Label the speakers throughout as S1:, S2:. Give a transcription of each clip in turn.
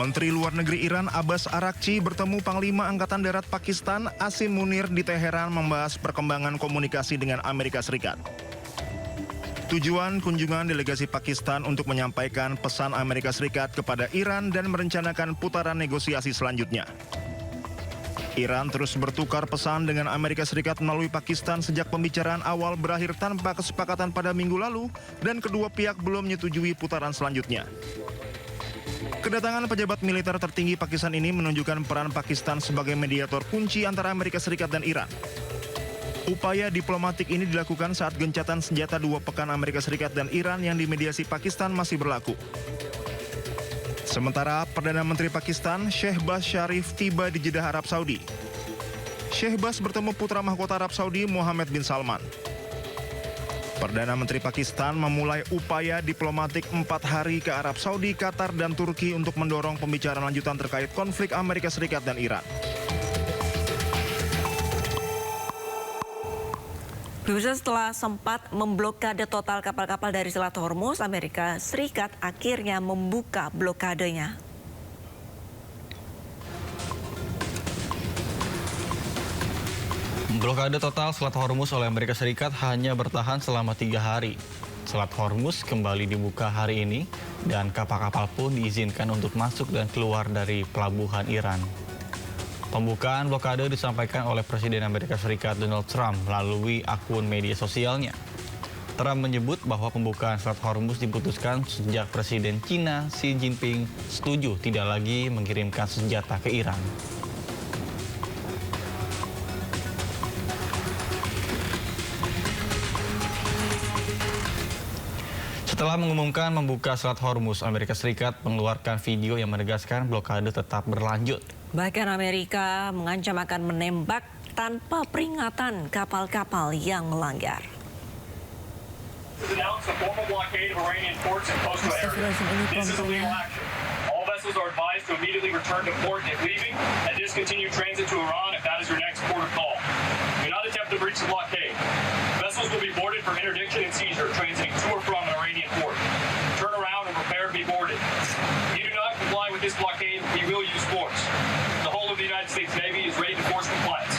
S1: Menteri Luar Negeri Iran Abbas Araghchi bertemu Panglima Angkatan Darat Pakistan Asim Munir di Teheran membahas perkembangan komunikasi dengan Amerika Serikat. Tujuan kunjungan delegasi Pakistan untuk menyampaikan pesan Amerika Serikat kepada Iran dan merencanakan putaran negosiasi selanjutnya. Iran terus bertukar pesan dengan Amerika Serikat melalui Pakistan sejak pembicaraan awal berakhir tanpa kesepakatan pada minggu lalu dan kedua pihak belum menyetujui putaran selanjutnya. Kedatangan pejabat militer tertinggi Pakistan ini menunjukkan peran Pakistan sebagai mediator kunci antara Amerika Serikat dan Iran. Upaya diplomatik ini dilakukan saat gencatan senjata 2 pekan Amerika Serikat dan Iran yang dimediasi Pakistan masih berlaku. Sementara Perdana Menteri Pakistan, Shehbaz Sharif tiba di Jeddah, Arab Saudi. Shehbaz bertemu putra mahkota Arab Saudi, Mohammed bin Salman. Perdana Menteri Pakistan memulai upaya diplomatik 4 hari ke Arab Saudi, Qatar, dan Turki untuk mendorong pembicaraan lanjutan terkait konflik Amerika Serikat dan Iran.
S2: Pemirsa, setelah sempat memblokade total kapal-kapal dari Selat Hormuz, Amerika Serikat akhirnya membuka blokadenya.
S3: Blokade total Selat Hormuz oleh Amerika Serikat hanya bertahan selama 3 hari. Selat Hormuz kembali dibuka hari ini dan kapal-kapal pun diizinkan untuk masuk dan keluar dari pelabuhan Iran. Pembukaan blokade disampaikan oleh Presiden Amerika Serikat Donald Trump melalui akun media sosialnya. Trump menyebut bahwa pembukaan Selat Hormuz diputuskan sejak Presiden Cina Xi Jinping setuju tidak lagi mengirimkan senjata ke Iran. Setelah mengumumkan membuka Selat Hormuz, Amerika Serikat mengeluarkan video yang menegaskan blokade tetap berlanjut.
S2: Bahkan Amerika mengancam akan menembak tanpa peringatan kapal-kapal yang melanggar.
S4: All vessels are advised to immediately return to port if leaving and discontinue transit to Iran if that is your next port of call. Do not attempt to breach the blockade. Vessels will be boarded for interdiction and seizure transiting to or from an Iranian port. Turn around and prepare to be boarded. If you do not comply with this blockade, we will use force. The whole of the United States Navy is ready to force compliance.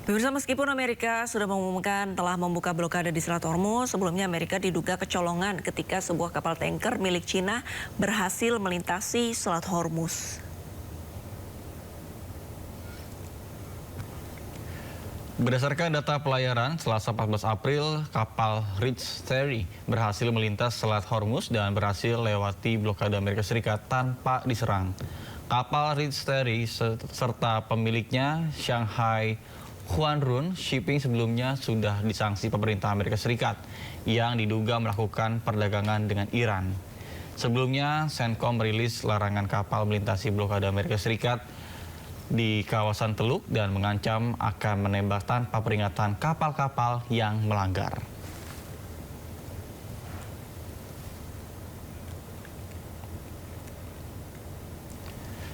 S2: Pemirsa, meskipun Amerika sudah mengumumkan telah membuka blokade di Selat Hormuz, sebelumnya Amerika diduga kecolongan ketika sebuah kapal tanker milik Cina berhasil melintasi Selat Hormuz.
S3: Berdasarkan data pelayaran, Selasa 14 April, kapal Rich Terry berhasil melintas Selat Hormuz dan berhasil lewati blokade Amerika Serikat tanpa diserang. Kapal Rich Terry serta pemiliknya Shanghai Huanrun Shipping sebelumnya sudah disanksi pemerintah Amerika Serikat yang diduga melakukan perdagangan dengan Iran. Sebelumnya, CENTCOM merilis larangan kapal melintasi blokade Amerika Serikat di kawasan Teluk dan mengancam akan menembak tanpa peringatan kapal-kapal yang melanggar.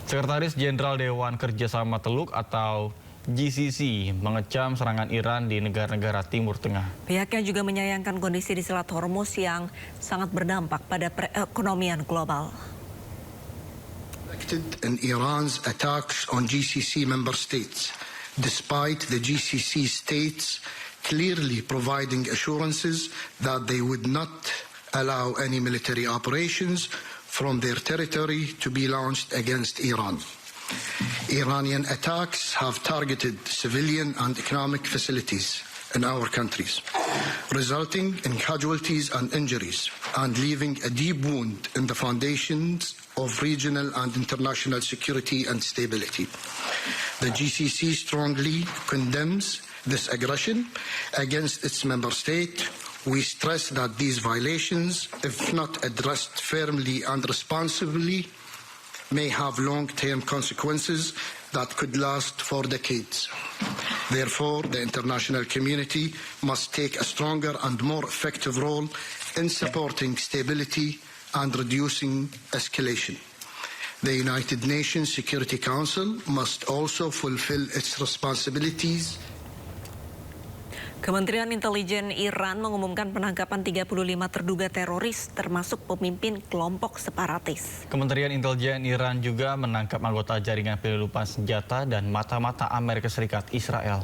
S3: Sekretaris Jenderal Dewan Kerjasama Teluk atau GCC mengecam serangan Iran di negara-negara Timur Tengah.
S2: Pihaknya juga menyayangkan kondisi di Selat Hormuz yang sangat berdampak pada perekonomian global.
S5: In Iran's attacks on GCC member states, despite the GCC states clearly providing assurances that they would not allow any military operations from their territory to be launched against Iran. Iranian attacks have targeted civilian and economic facilities in our countries, resulting in casualties and injuries and leaving a deep wound in the foundations of regional and international security and stability. The GCC strongly condemns this aggression against its member state. We stress that these violations, if not addressed firmly and responsibly, may have long-term consequences that could last for decades. Therefore, the international community must take a stronger and more effective role in supporting stability and reducing escalation. The United Nations Security Council must also fulfill its responsibilities.
S2: Kementerian Intelijen Iran mengumumkan penangkapan 35 terduga teroris termasuk pemimpin kelompok separatis.
S3: Kementerian Intelijen Iran juga menangkap anggota jaringan penyelundupan senjata dan mata-mata Amerika Serikat Israel.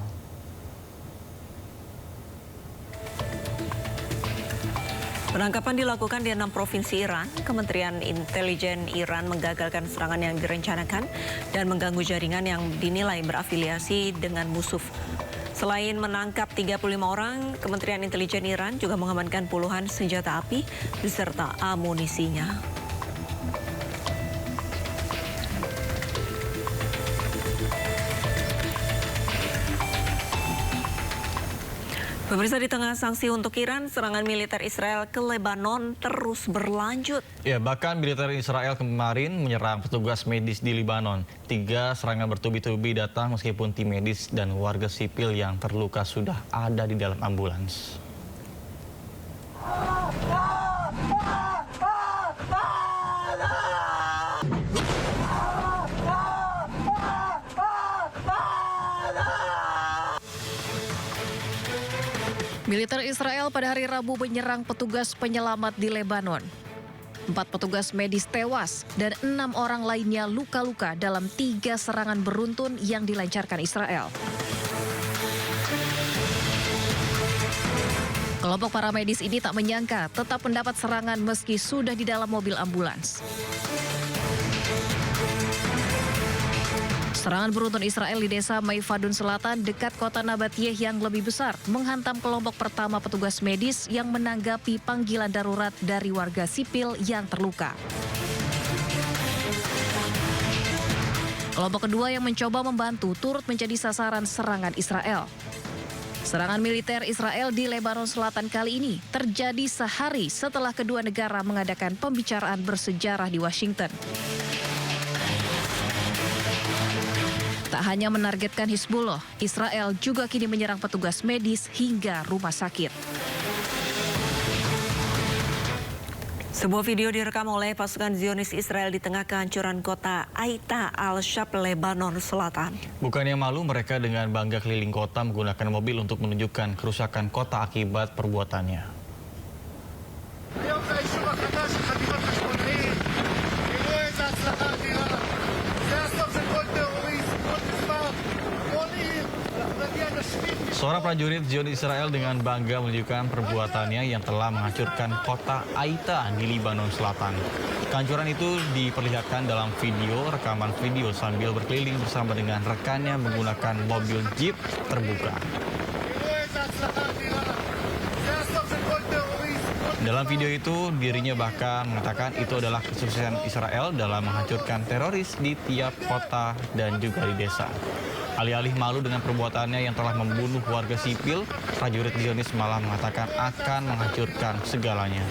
S2: Penangkapan dilakukan di 6 provinsi Iran. Kementerian Intelijen Iran menggagalkan serangan yang direncanakan dan mengganggu jaringan yang dinilai berafiliasi dengan musuh. Selain menangkap 35 orang, Kementerian Intelijen Iran juga mengamankan puluhan senjata api beserta amunisinya. Pemirsa, di tengah sanksi untuk Iran, serangan militer Israel ke Lebanon terus berlanjut.
S3: Ya, bahkan militer Israel kemarin menyerang petugas medis di Lebanon. 3 serangan bertubi-tubi datang meskipun tim medis dan warga sipil yang terluka sudah ada di dalam ambulans.
S6: Militer Israel pada hari Rabu menyerang petugas penyelamat di Lebanon. 4 petugas medis tewas dan 6 orang lainnya luka-luka dalam 3 serangan beruntun yang dilancarkan Israel. Kelompok para medis ini tak menyangka tetap mendapat serangan meski sudah di dalam mobil ambulans. Serangan beruntun Israel di desa Maifadun Selatan dekat kota Nabatiyeh yang lebih besar menghantam kelompok pertama petugas medis yang menanggapi panggilan darurat dari warga sipil yang terluka. Kelompok kedua yang mencoba membantu turut menjadi sasaran serangan Israel. Serangan militer Israel di Lebanon Selatan kali ini terjadi sehari setelah kedua negara mengadakan pembicaraan bersejarah di Washington. Tak hanya menargetkan Hizbullah, Israel juga kini menyerang petugas medis hingga rumah sakit.
S2: Sebuah video direkam oleh pasukan Zionis Israel di tengah kehancuran kota Aita al-Shab, Lebanon Selatan.
S3: Bukannya malu, mereka dengan bangga keliling kota menggunakan mobil untuk menunjukkan kerusakan kota akibat perbuatannya. Seorang prajurit Zionis Israel dengan bangga menunjukkan perbuatannya yang telah menghancurkan kota Aita di Lebanon Selatan. Kehancuran itu diperlihatkan dalam rekaman video sambil berkeliling bersama dengan rekannya menggunakan mobil jeep terbuka. Dalam video itu, dirinya bahkan mengatakan itu adalah kesuksesan Israel dalam menghancurkan teroris di tiap kota dan juga di desa. Alih-alih malu dengan perbuatannya yang telah membunuh warga sipil, prajurit Zionis malah mengatakan akan menghancurkan segalanya.